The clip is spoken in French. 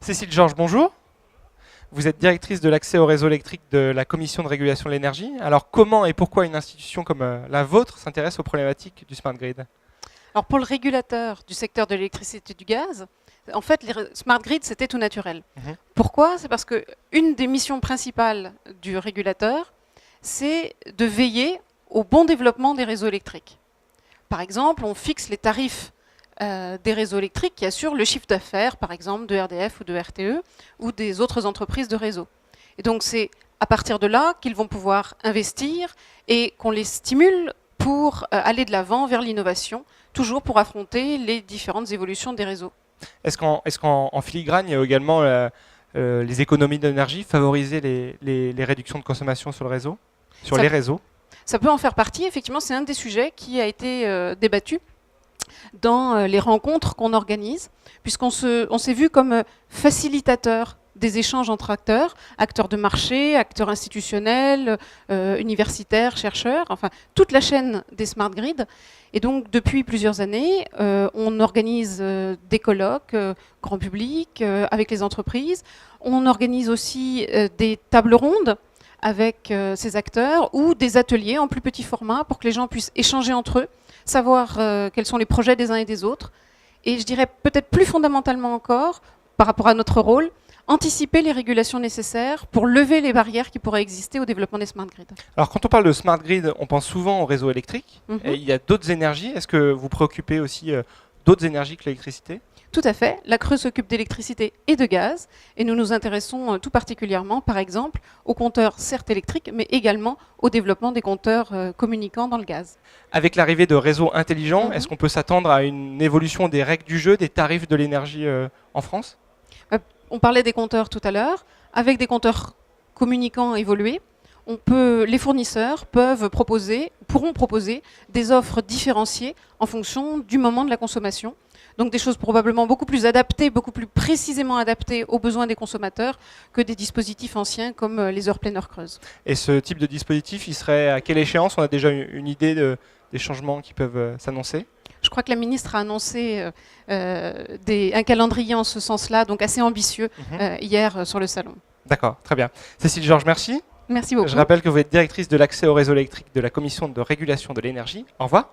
Cécile Georges, bonjour. Vous êtes directrice de l'accès au réseau électrique de la Commission de régulation de l'énergie. Alors comment et pourquoi une institution comme la vôtre s'intéresse aux problématiques du smart grid? Alors pour le régulateur du secteur de l'électricité et du gaz, en fait, les smart grids, c'était tout naturel. Pourquoi? C'est parce qu'une des missions principales du régulateur, c'est de veiller au bon développement des réseaux électriques. Par exemple, on fixe les tarifs des réseaux électriques qui assurent le chiffre d'affaires, par exemple, de RDF ou de RTE ou des autres entreprises de réseau. Et donc c'est à partir de là qu'ils vont pouvoir investir et qu'on les stimule pour aller de l'avant vers l'innovation, toujours pour affronter les différentes évolutions des réseaux. Est-ce qu'en filigrane, il y a également les économies d'énergie, favoriser les réductions de consommation sur le réseau, les réseaux? Ça peut en faire partie, effectivement, c'est un des sujets qui a été débattu dans les rencontres qu'on organise, puisqu'on s'est vu comme facilitateur des échanges entre acteurs, acteurs de marché, acteurs institutionnels, universitaires, chercheurs, enfin toute la chaîne des smart grids. Et donc depuis plusieurs années, on organise des colloques grand public avec les entreprises. On organise aussi des tables rondes avec ces acteurs ou des ateliers en plus petit format pour que les gens puissent échanger entre eux, savoir quels sont les projets des uns et des autres. Et je dirais peut-être plus fondamentalement encore, par rapport à notre rôle, anticiper les régulations nécessaires pour lever les barrières qui pourraient exister au développement des smart grids. Alors quand on parle de smart grid, on pense souvent au réseau électrique. Et il y a d'autres énergies. Est-ce que vous préoccupez aussi d'autres énergies que l'électricité? Tout à fait. La CRE s'occupe d'électricité et de gaz. Et nous nous intéressons tout particulièrement, par exemple, aux compteurs certes électriques, mais également au développement des compteurs communicants dans le gaz. Avec l'arrivée de réseaux intelligents, est-ce qu'on peut s'attendre à une évolution des règles du jeu, des tarifs de l'énergie en France? On parlait des compteurs tout à l'heure. Avec des compteurs communicants évolués, les fournisseurs pourront proposer des offres différenciées en fonction du moment de la consommation. Donc des choses probablement beaucoup plus adaptées, beaucoup plus précisément adaptées aux besoins des consommateurs que des dispositifs anciens comme les heures pleines, heures creuses. Et ce type de dispositif, il serait à quelle échéance? On a déjà une idée des changements qui peuvent s'annoncer? Je crois que la ministre a annoncé un calendrier en ce sens-là, donc assez ambitieux, hier sur le salon. D'accord, très bien. Cécile Georges, merci. Merci beaucoup. Je rappelle que vous êtes directrice de l'accès au réseau électrique de la Commission de régulation de l'énergie. Au revoir.